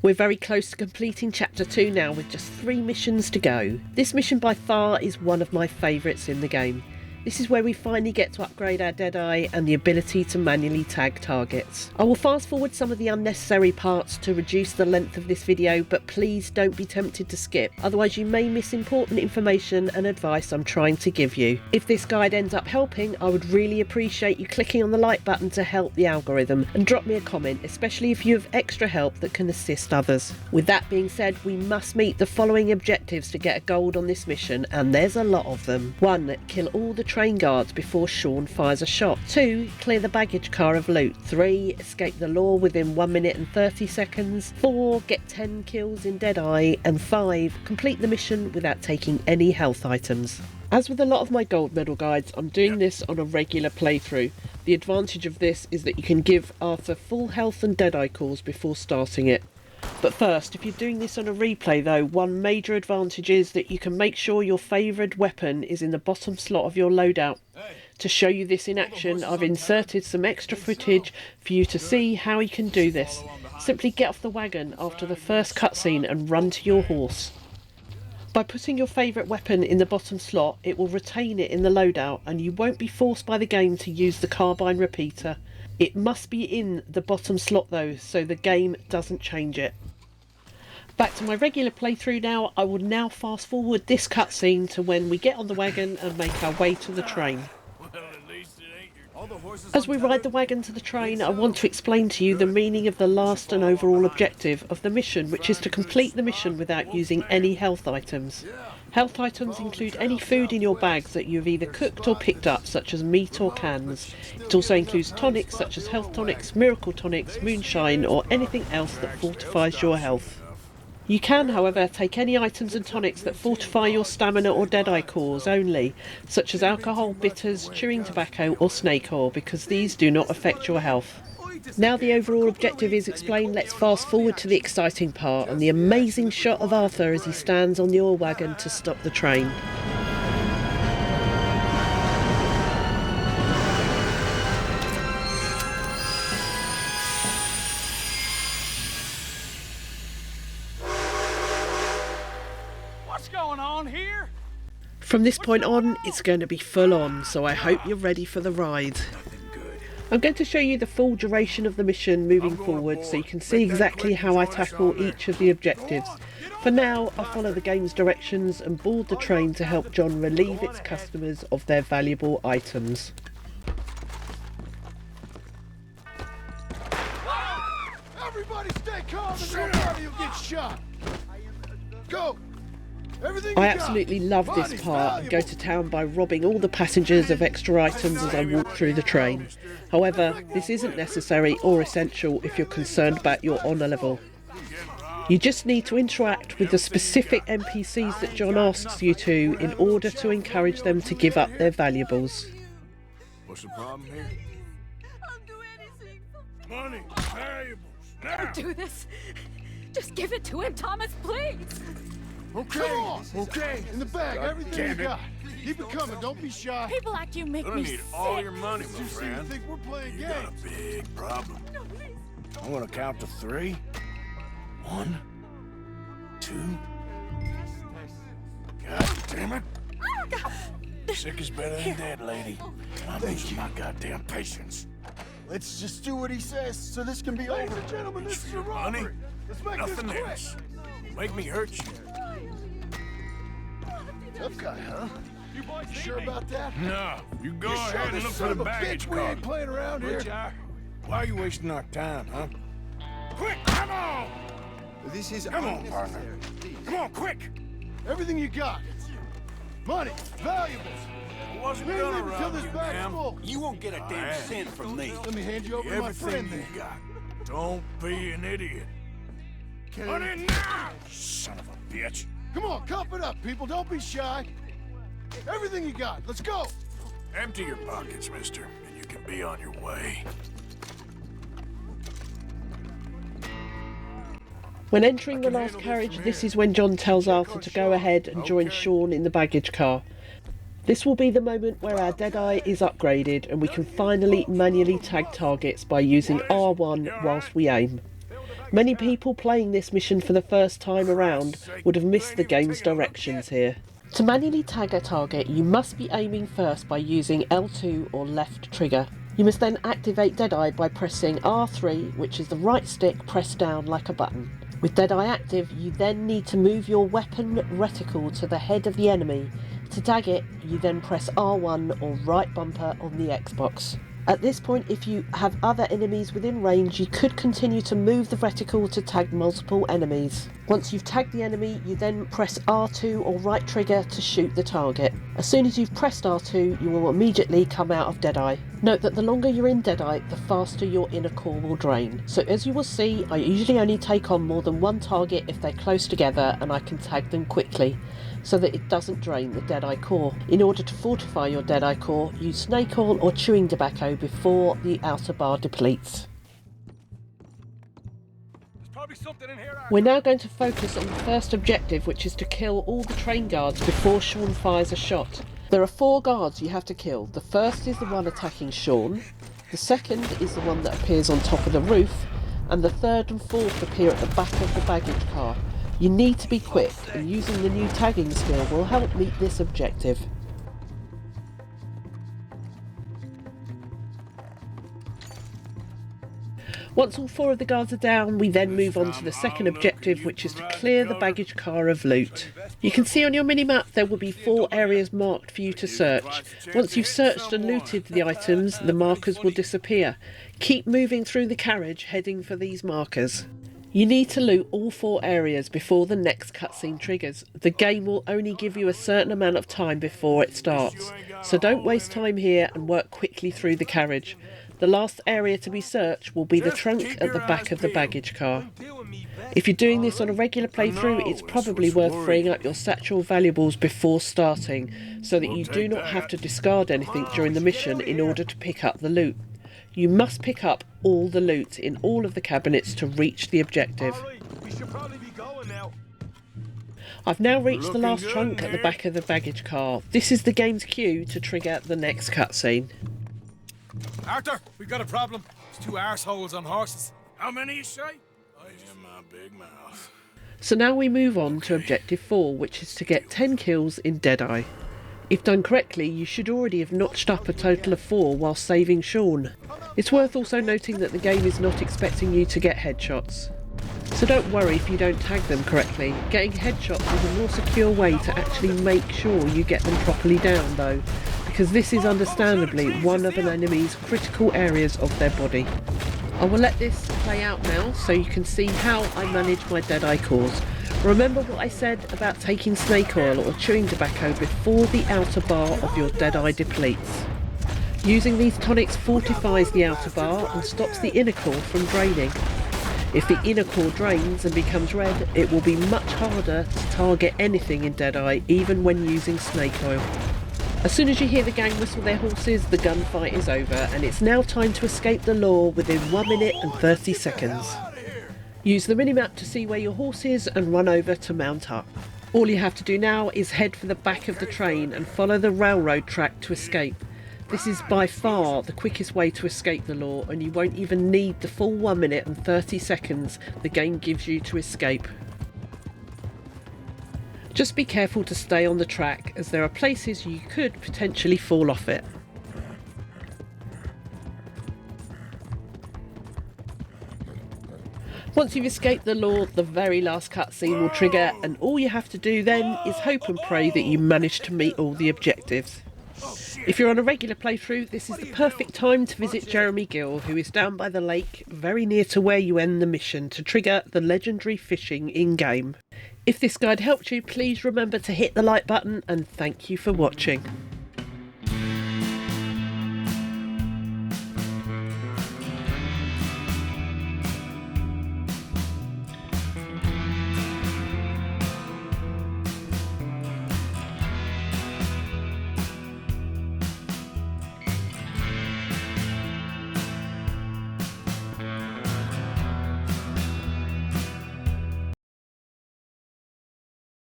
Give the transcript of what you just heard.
We're very close to completing chapter 2 now, with just 3 missions to go. This mission by far is one of my favourites in the game. This is where we finally get to upgrade our Deadeye and the ability to manually tag targets. I will fast forward some of the unnecessary parts to reduce the length of this video, but please don't be tempted to skip, otherwise you may miss important information and advice I'm trying to give you. If this guide ends up helping, I would really appreciate you clicking on the like button to help the algorithm, and drop me a comment, especially if you have extra help that can assist others. With that being said, we must meet the following objectives to get a gold on this mission, and there's a lot of them. 1. Kill all the train guards before Sean fires a shot. 2. Clear the baggage car of loot. 3. Escape the law within 1 minute and 30 seconds. 4. Get 10 kills in Deadeye. And 5. Complete the mission without taking any health items. As with a lot of my gold medal guides, I'm doing this on a regular playthrough. The advantage of this is that you can give Arthur full health and Deadeye calls before starting it. But first, if you're doing this on a replay though, one major advantage is that you can make sure your favoured weapon is in the bottom slot of your loadout. To show you this in action, I've inserted some extra footage for you to see how you can do this. Simply get off the wagon after the first cutscene and run to your horse. By putting your favourite weapon in the bottom slot, it will retain it in the loadout and you won't be forced by the game to use the carbine repeater. It must be in the bottom slot though, so the game doesn't change it. Back to my regular playthrough now. I will now fast forward this cutscene to when we get on the wagon and make our way to the train. As we ride the wagon to the train, I want to explain to you the meaning of the last and overall objective of the mission, which is to complete the mission without using any health items. Health items include any food in your bags that you've either cooked or picked up, such as meat or cans. It also includes tonics such as health tonics, miracle tonics, moonshine, or anything else that fortifies your health. You can, however, take any items and tonics that fortify your stamina or Deadeye cores only, such as alcohol, bitters, chewing tobacco, or snake oil, because these do not affect your health. Now the overall objective is explained, let's fast forward to the exciting part and the amazing shot of Arthur as he stands on the ore wagon to stop the train. What's going on here? From this point on, it's going to be full on, so I hope you're ready for the ride. I'm going to show you the full duration of the mission moving forward so you can see exactly how I tackle each of the objectives. For now, I'll follow the game's directions and board the train to help John relieve its customers of their valuable items. Everybody stay calm and nobody will get shot. Go! I absolutely love this part and go to town by robbing all the passengers of extra items as I walk through the train. However, this isn't necessary or essential if you're concerned about your honour level. You just need to interact with the specific NPCs that John asks you to in order to encourage them to give up their valuables. What's the problem here? I'll do anything. Money, valuables, now! Don't do this. Just give it to him, Thomas, please. Okay, okay, in the bag, everything you damn it. got. Keep it coming, don't be shy. People like you make I me need sick. all your money, my You seem to friend. think we're playing You got a games. big problem. No, please. I'm gonna count to 3. 1, 2. God damn it! Sick is better than dead, lady. I'm losing my goddamn patience. Let's just do what he says so this can be over. Ladies and gentlemen, this is a Money, robbery. Let's make nothing this quick. else. Make me hurt you. Tough guy, huh? You sure about that? No, you go You ahead sure and this look son for of the a baggage bitch we car. ain't playing around here? Why are you wasting our time, huh? Quick, come on! This is Come on, partner. Come on, quick! everything you got. Money, valuables. I wasn't We ain't gonna leaving till rob this you, bag's ma'am. full. You won't get a damn Alright. cent from me. Let me hand you over to my Everything friend you then. got. Don't be an idiot. Money now! Son of a bitch. Come on, cup it up, people. Don't be shy. Everything you got. Let's go. Empty your pockets, mister, and you can be on your way. When entering the last carriage, this is when John tells Arthur to go ahead and join Sean in the baggage car. This will be the moment where our Deadeye is upgraded and we can finally manually tag targets by using R1 whilst we aim. Many people playing this mission for the first time around would have missed the game's directions here. To manually tag a target, you must be aiming first by using L2 or left trigger. You must then activate Deadeye by pressing R3, which is the right stick pressed down like a button. With Deadeye active, you then need to move your weapon reticle to the head of the enemy. To tag it, you then press R1 or right bumper on the Xbox. At this point, if you have other enemies within range, you could continue to move the reticle to tag multiple enemies. Once you've tagged the enemy, you then press R2 or right trigger to shoot the target. As soon as you've pressed R2, you will immediately come out of Deadeye. Note that the longer you're in Deadeye, the faster your inner core will drain. So as you will see, I usually only take on more than one target if they're close together and I can tag them quickly, so that it doesn't drain the Deadeye core. In order to fortify your Deadeye core, use snake oil or chewing tobacco before the outer bar depletes. We're now going to focus on the first objective, which is to kill all the train guards before Sean fires a shot. There are 4 guards you have to kill. The first is the one attacking Sean, the second is the one that appears on top of the roof, and the third and fourth appear at the back of the baggage car. You need to be quick, and using the new tagging skill will help meet this objective. Once all 4 of the guards are down, we then move on to the second objective, which is to clear the baggage car of loot. You can see on your minimap there will be 4 areas marked for you to search. Once you've searched and looted the items, the markers will disappear. Keep moving through the carriage, heading for these markers. You need to loot all 4 areas before the next cutscene triggers. The game will only give you a certain amount of time before it starts, so don't waste time here and work quickly through the carriage. The last area to be searched will be the trunk at the back of the baggage car. If you're doing this on a regular playthrough, it's probably worth freeing up your satchel valuables before starting, so that you do not have to discard anything during the mission in order to pick up the loot. You must pick up all the loot in all of the cabinets to reach the objective. I've now reached the last trunk at the back of the baggage car. This is the game's cue to trigger the next cutscene. Arthur, we've got a problem. There's 2 arseholes on horses. How many you say? I am my big mouth. So now we move on to objective 4, which is to get 10 kills in Deadeye. If done correctly, you should already have notched up a total of 4 while saving Sean. It's worth also noting that the game is not expecting you to get headshots. So don't worry if you don't tag them correctly. Getting headshots is a more secure way to actually make sure you get them properly down though, because this is understandably one of an enemy's critical areas of their body. I will let this play out now so you can see how I manage my Deadeye cores. Remember what I said about taking snake oil or chewing tobacco before the outer bar of your Deadeye depletes. Using these tonics fortifies the outer bar and stops the inner core from draining. If the inner core drains and becomes red, it will be much harder to target anything in Deadeye, even when using snake oil. As soon as you hear the gang whistle their horses, the gunfight is over, and it's now time to escape the law within 1 minute and 30 seconds. Use the minimap to see where your horse is and run over to mount up. All you have to do now is head for the back of the train and follow the railroad track to escape. This is by far the quickest way to escape the law, and you won't even need the full 1 minute and 30 seconds the game gives you to escape. Just be careful to stay on the track, as there are places you could potentially fall off it. Once you've escaped the law, the very last cutscene will trigger, and all you have to do then is hope and pray that you manage to meet all the objectives. If you're on a regular playthrough, this is the perfect time to visit Jeremy Gill, who is down by the lake, very near to where you end the mission, to trigger the legendary fishing in-game. If this guide helped you, please remember to hit the like button, and thank you for watching.